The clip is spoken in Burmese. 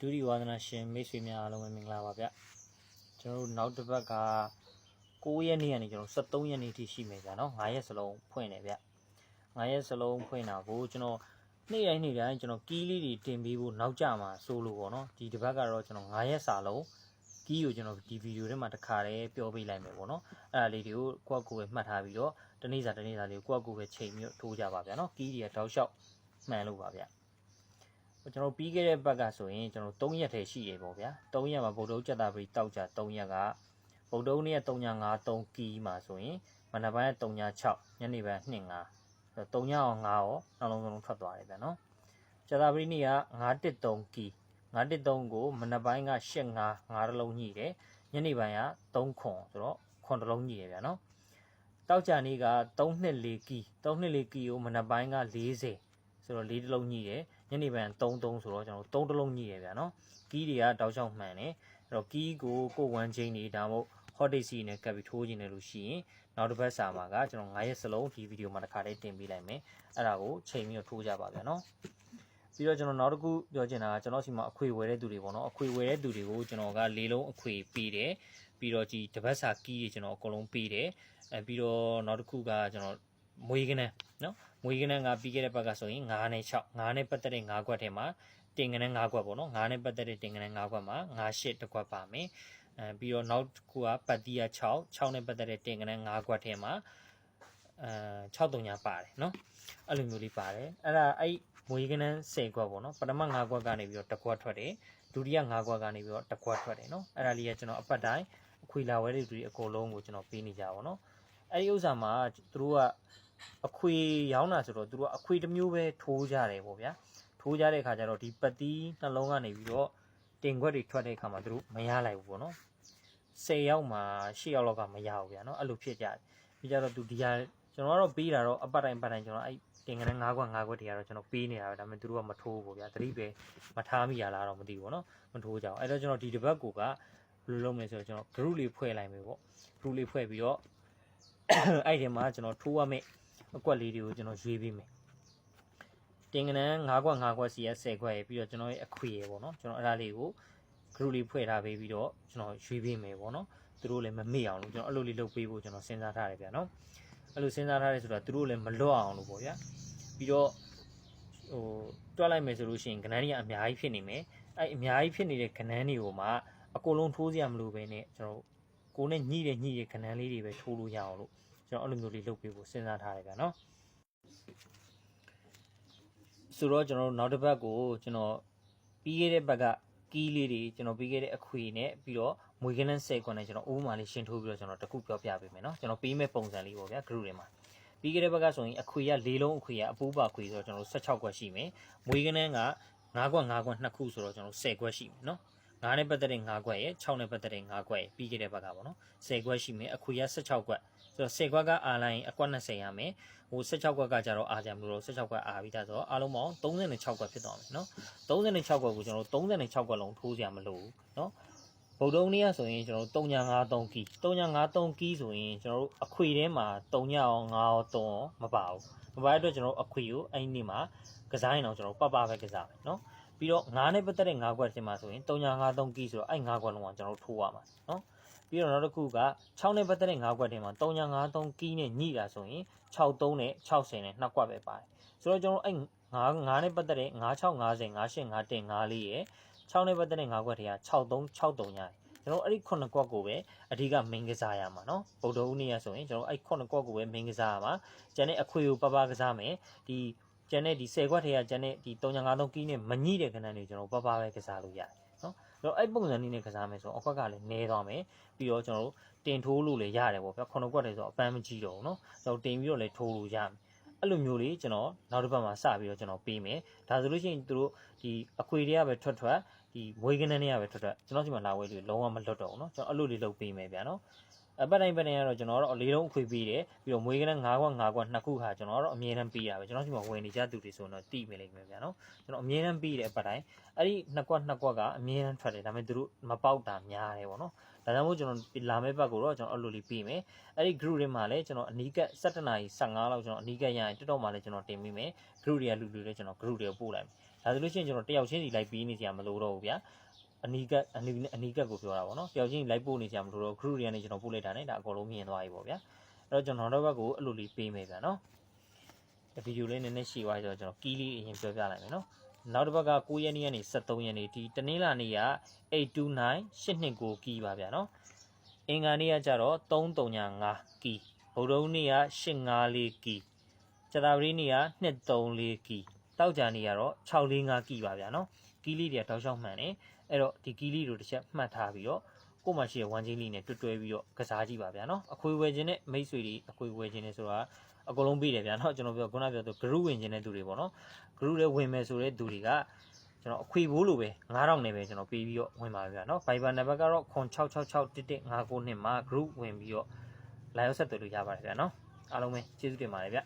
ဒုတိယဝါဒနာရှင်မိတ်ဆွေများအားလုံးပဲမင်္ဂလာပါဗျကျွန်တော်တို့နောက်တစ်ပတ်က9ရက်နေ့ကနေကျွန်တော်73ရက်နေ့ထိရှိမယ်ဗျာနော်9ရက်စလုံးဖွင့်တယ်ဗျ9ရက်စလုံးဖွင့်တာကိုကျွန်တော်နေ့တိုင်းကျွန်တော်ကီးလေးတွေတင်ပေးဖို့နောက်ကျမှာစိုးလို့ပေါ့နော်ဒီတစ်ပတ်ကတော့ကျွန်တော်9ရက်စာလုံးကီးကိုကျွန်တော်ဒီဗီဒီယိုထဲမှာတစ်ခါတည်းပြောပေးလိုက်မယ်ပေါ့နော်အဲ့ဒါလေးတွေကိုကိုယ့်အကိုပဲမှတ်ထားပြီးတော့တနေ့စာလေးကိုယ့်အကိုပဲချိန်ပြီးထိုးကြပါဗျာနော်ကီးတွေကတောက်လျှောက်မှန်လို့ပါဗျကျွန်တော်ပြီးခဲ့တဲ့ဘက်ကဆိုရင်ကျွန်တော်3ရက်ထဲရှိရေပေါ့ဗျာ3ရက်မှာဗုဒ္ဓဥကြတာပရိတောက်ကြ3ရက်ကဗုဒ္ဓဥနေ့3.53ကီးမှာဆိုရင်မနက်ပိုင်း3.6ညနေပိုင်း2.5 3ညအောင်5ရောနောက်လုံးထွက်သွားတယ်ဗျာနော်ကြတာပရိနေ့က9.13ကီး9.13ကိုမနက်ပိုင်းက8.5 5တလုံးညှိတယ်ညနေပိုင်းက3ခွန်ဆိုတော့ခွန်တလုံးညှိတယ်ဗျာနော်တောက်ကြနေ့က3.4ကီး3.4ကီးကိုမနက်ပိုင်းက40ဆိုတော့4တလုံးညှိတယ်ညနေပိုင်း3ဆိုတော့ကျွန်တော်3တလုံးညှိတယ်ဗျာနော်ကီးတွေကတောက်လျှောက်မှန်တယ်အဲ့တော့ကီးကိုဝမ်းချင်းနေဒါမှမဟုတ် hot date စီနဲ့ကပ်ပြီးထိုးခြင်းတယ်လို့ရှိရင်နောက်တစ်ပတ်စာမှာကကျွန်တော်9ရက်စလုံးဒီဗီဒီယိုမှာတစ်ခါတည်းတင်ပေးလိုက်မယ်အဲ့ဒါကိုချိန်ပြီးတော့ထိုးကြပါဗျာနော်ပြီးတော့ကျွန်တော်နောက်တစ်ခုပြောချင်တာကကျွန်တော်စီမှာအခွေဝယ်တဲ့သူတွေပေါ့နော်အခွေဝယ်တဲ့သူတွေကိုကျွန်တော်က၄လုံးအခွေပေးတယ်ပြီးတော့ဒီတစ်ပတ်စာကီးတွေကျွန်တော်အကုန်လုံးပေးတယ်ပြီးတော့နောက်တစ်ခုကကျွန်တော်မွေးကနန်းနော်မွေးကနန်းကပြီးခဲ့တဲ့ဘက်ကဆိုရင်9နဲ့6 9နဲ့ပတ်သက်တဲ့9ခွက်ထဲမှာတင်ကနန်း9ခွက်ပေါ့နော်9နဲ့ပတ်သက်တဲ့တင်ကနန်း9ခွက်မှာ9 8တစ်ခွက်ပါမယ်ပြီးတော့နောက်တစ်ခုကပတ်တီးက6နဲ့ပတ်သက်တဲ့တင်ကနန်း9ခွက်ထဲမှာ6 3ညာပါတယ်နော်အဲ့လိုမျိုးလေးပါတယ်အဲ့မွေးကနန်း10ခွက်ပေါ့နော်ပထမ9ခွက်ကနေပြီးတော့တစ်ခွက်ထွက်တယ်ဒုတိယ9ခွက်ကနေပြီးတော့တစ်ခွက်ထွက်တယ်နော်အဲ့ဒါလေးကကျွန်တော်အပတ်တိုင်းအခွေလာဝဲတွေအကုန်လုံးကိုကျွန်တော်ပေးနေကြပါတော့အဲ့ဒီဥစ္စာမှာသူတို့ကအခွေရောင်းတာဆိုတော့သူတို့ကအခွေတစ်မျိုးပဲထိုးကြတယ်ပေါ့ဗျာထိုးကြတဲ့အခါကျတော့ဒီပတ်တီးနှလုံးကနေပြီးတော့တင်ခွက်တွေထွက်တဲ့အခါမှာသူတို့မရလိုက်ဘူးပေါ့နော်10ယောက်မှာ10ယောက်လောက်ကမရဘူးဗျာနော်အဲ့လိုဖြစ်ကြတယ်ပြီးကြတော့သူဒီဟာကျွန်တော်ကတော့ပေးတာတော့အပတ်တိုင်းကျွန်တော်အဲ့တင်ကနန်း9ခွက်တွေကတော့ကျွန်တော်ပေးနေတာပဲဒါပေမဲ့သူတို့ကမထိုးဘူးဗျာသတိပဲမထားမိရလားတော့မသိဘူးပေါ့နော်မထိုးကြအောင်အဲ့တော့ကျွန်တော်ဒီတစ်ပတ်ကိုကဘယ်လိုလုပ်မလဲဆိုတော့ကျွန်တော် group လေးဖွဲ့လိုက်မယ်ပေါ့ group လေးဖွဲ့ပြီးတော့အဲ့ဒီမှာကျွန်တော်ထိုးရမယ့်အကွက်လေးတွေကိုကျွန်တော်ရွေးပေးမယ်တင်ကနန်း9ခွက်စီရ10ခွက်ရပြီးတော့ကျွန်တော်ရဲ့အခွေရပေါ့နော်ကျွန်တော်အဲ့ဒါလေးကို group လေးဖွဲ့ထားပေးပြီးတော့ကျွန်တော်ရွေးပေးမယ်ပေါ့နော်သူတို့လည်းမမေ့အောင်လို့ကျွန်တော်အဲ့လိုလေးလုပ်ပေးဖို့ကျွန်တော်စဉ်းစားထားတယ်ဗျာနော်အဲ့လိုစဉ်းစားထားတယ်ဆိုတော့သူတို့လည်းမလွတ်အောင်လို့ပေါ့ဗျာပြီးတော့တွက်လိုက်မယ်ဆိုလို့ရှိရင်ကနန်းကြီးအများကြီးဖြစ်နေမယ်အဲ့အများကြီးဖြစ်နေတဲ့ကနန်းတွေကိုမှအကုန်လုံးထိုးစရာမလိုပဲနဲ့ကျွန်တော်ကိုယ်နဲ့ညှိတဲ့ကနန်းလေးတွေပဲထိုးလို့ရအောင်လို့ကျွန်တော်အဲ့လိုမျိုးလေးလုပ်ပေးဖို့စဉ်းစားထားတယ်ဗျာနော်ဆိုတော့ကျွန်တော်နောက်တစ်ပတ်ကိုကျွန်တော်ပြီးခဲ့တဲ့ဘက်ကကီးလေးတွေကျွန်တော်ပြီးခဲ့တဲ့အခွေနဲ့ပြီးတော့မွေကနန်း10ခွက်နဲ့ကျွန်တော်ဥပမာလေးရှင်းထိုးပြီးတော့ကျွန်တော်တခုပြောပြပေးမယ်နော်ကျွန်တော်ပေးမဲ့ပုံစံလေးပေါ့ဗျာ group တွေမှာပြီးခဲ့တဲ့ဘက်ကဆိုရင်အခွေက၄လုံးအခွေကအပူပါခွေဆိုတော့ကျွန်တော်16ခွက်ရှိမယ်မွေကနန်းက9ခွက်2ခုဆိုတော့ကျွန်တော်10ခွက်ရှိမယ်နော်9နဲ့ပတ်သက်တဲ့9ခွက်ရယ်6နဲ့ပတ်သက်တဲ့9ခွက်ရယ်ပြီးခဲ့တဲ့ဘက်ကပေါ့နော်10ခွက်ရှိမယ်အခွေက16ခွက်ဆိုတော့10ခွက်ကအားလိုက်အကွက်20ရမယ်ဟို16ခွက်ကကြတော့အားကြမလို့16ခွက်အားပြီးသားဆိုတော့အားလုံးပေါင်း36ခွက်ဖြစ်သွားမယ်နော်36ခွက်ကိုကျွန်တော်36ခွက်လုံးထိုးစရာမလိုဘူးနော်ဗုဒ္ဓဦးနေ့ကဆိုရင်ကျွန်တော်3.53ကီး3.53ကီးဆိုရင်ကျွန်တော်တို့အခွေထဲမှာ3ညအောင်5ရော3ရောမပါဘူးမပါတဲ့အတွက်ကျွန်တော်အခွေကိုအဲ့ဒီနေ့မှာကစားရင်တော့ကျွန်တော်ပပပဲကစားမယ်နော်ပြီးတော့9နဲ့ပတ်သက်တဲ့9ခွက်တင်မှာဆိုရင်3.53ကီးဆိုတော့အဲ့9ခွက်လုံးကကျွန်တော်ထိုးရမှာနော်ပြီးတော့နောက်တစ်ခုက6နဲ့ပတ်သက်တဲ့9ခွက်တင်မှာ3.53ကီးနဲ့ညှိတာဆိုရင်63နဲ့60နဲ့2ခွက်ပဲပါတယ်ဆိုတော့ကျွန်တော်အဲ့9နဲ့ပတ်သက်တဲ့9650 98 51 54ရဲ့6နဲ့ပတ်သက်တဲ့9ခွက်တွေက6363ရတယ်ကျွန်တော်အဲ့ဒီ9ခွက်ကိုပဲအဓိကမင်းကစားရမှာเนาะဗုဒ္ဓဦးနေ့ရဆိုရင်ကျွန်တော်အဲ့9ခွက်ကိုပဲမင်းကစားရမှာကျန်တဲ့အခွေကိုပပကစားမယ်ဒီကျန်တဲ့ဒီ10ခွက်ထဲကကျန်တဲ့ဒီ3.53ကီးနဲ့မညှိတဲ့ခဏတွေကျွန်တော်ပပပဲကစားလို့ရတယ်เนาะအဲ့တော့အဲ့ပုံစံနည်းနဲ့ကစားမယ်ဆိုတော့အခွက်ကလည်းနည်းသွားမယ်ပြီးတော့ကျွန်တော်တို့တင်ထိုးလို့လည်းရတယ်ပေါ့ဗျာ9ခွက်တွေဆိုအပန်းမကြီးတော့ဘူးเนาะကျွန်တော်တင်ပြီးတော့လည်းထိုးလို့ရမယ်အဲ့လိုမျိုးလေးကျွန်တော်နောက်တစ်ပတ်မှာစပြီးတော့ကျွန်တော်ပေးမယ်ဒါဆိုလို့ရှိရင်သူတို့ဒီအခွေတွေကပဲထွက်ဒီမွေးကနန်းတွေကပဲထွက်ကျွန်တော်စီမှာလာဝဲလေးလုံးဝမလွတ်တော့ဘူးเนาะကျွန်တော်အဲ့လိုလေးလုပ်ပေးမယ်ဗျာเนาะအပတ်တိုင်းကတော့ကျွန်တော်တော့၄လုံးအခွေပေးတယ်ပြီးတော့မွေးကနန်း9ခွက်2ခုခါကျွန်တော်တော့အမြဲတမ်းပေးတာပဲကျွန်တော်စီမှာဝင်နေကြသူတွေဆိုတော့တိမိလိမ့်မယ်ဗျာเนาะကျွန်တော်အမြဲတမ်းပေးတယ်အပတ်တိုင်းအဲ့ဒီ2ခွက်ကအမြဲတမ်းထွက်တယ်ဒါပေမဲ့သူတို့မပေါက်တာများတယ်ပေါ့เนาะဒါကြောင့်မို့ကျွန်တော်လာမယ့်ဘက်ကိုတော့ကျွန်တော်အဲ့လိုလေးပေးမယ်အဲ့ဒီ group တွေမှာလည်းကျွန်တော်အနီးကပ်17နာရီ15လောက်ကျွန်တော်အနီးကပ်ရရင်တက်တော့မှလည်းကျွန်တော်တင်ပေးမယ် group တွေကလူတွေလည်းကျွန်တော် group တွေကိုပို့လိုက်မယ် ဒါဆိုလို့ရှိရင်ကျွန်တော်တယောက်ချင်းစီလိုက်ပြီးနေကြမလို့တော့ဘူးဗျာအနီးကကိုပြောတာပေါ့နော်တယောက်ချင်းလိုက်ပို့နေကြမလို့တော့ group တွေကနေကျွန်တော်ပို့လိုက်တာနဲ့ဒါအကုန်လုံးမြင်သွားပြီပေါ့ဗျာအဲ့တော့ကျွန်တော်နောက်တစ်ဘက်ကိုအဲ့လိုလေးပေးမယ်ဗျာနော်ဗီဒီယိုလေးနည်းနည်းရှည်သွားဆိုတော့ကျွန်တော်ကီးလေးအရင်ပြောပြလိုက်မယ်နော်နောက်တစ်ဘက်က9ရက်နေ့ကနေ73ရက်နေ့ဒီတနင်္လာနေ့က829829ကီးပါဗျာနော်အင်္ဂါနေ့ကကျတော့335ကီးဗုဒ္ဓဟူးနေ့က854ကီးကျတာပတိနေ့က234ကီးတောက်ကြနေ့ကတော့645ကီးပါဗျာနော်ကီးလေးတွေတောက်လျှောက်မှန်တယ်အဲ့တော့ဒီကီးလေးတို့တစ်ချက်မှတ်ထားပြီးတော့ကို့မှာရှိတဲ့ဝမ်ချင်းလေးနဲ့တွဲပြီးတော့ကစားကြည့်ပါဗျာနော်အခွေဝယ်ခြင်းနဲ့မိတ်ဆွေတွေအခွေဝယ်ခြင်းနဲ့ဆိုတာအကုန်လုံးပြီးတယ်ဗျာနော်ကျွန်တော်ပြောခုနပြောသူ group ဝင်ခြင်းတဲ့သူတွေပေါ့နော် group ထဲဝင်မယ်ဆိုတဲ့သူတွေကကျွန်တော်အခွေဘိုးလိုပဲ9000နဲ့ပဲကျွန်တော်ပေးပြီးတော့ဝင်ပါဗျာနော် Viber နံပါတ်ကတော့0666111592မှာ group ဝင်ပြီးတော့ live ဆက်သွယ်လို့ရပါတယ်ဗျာနော်အားလုံးပဲကျေးဇူးတင်ပါတယ်ဗျ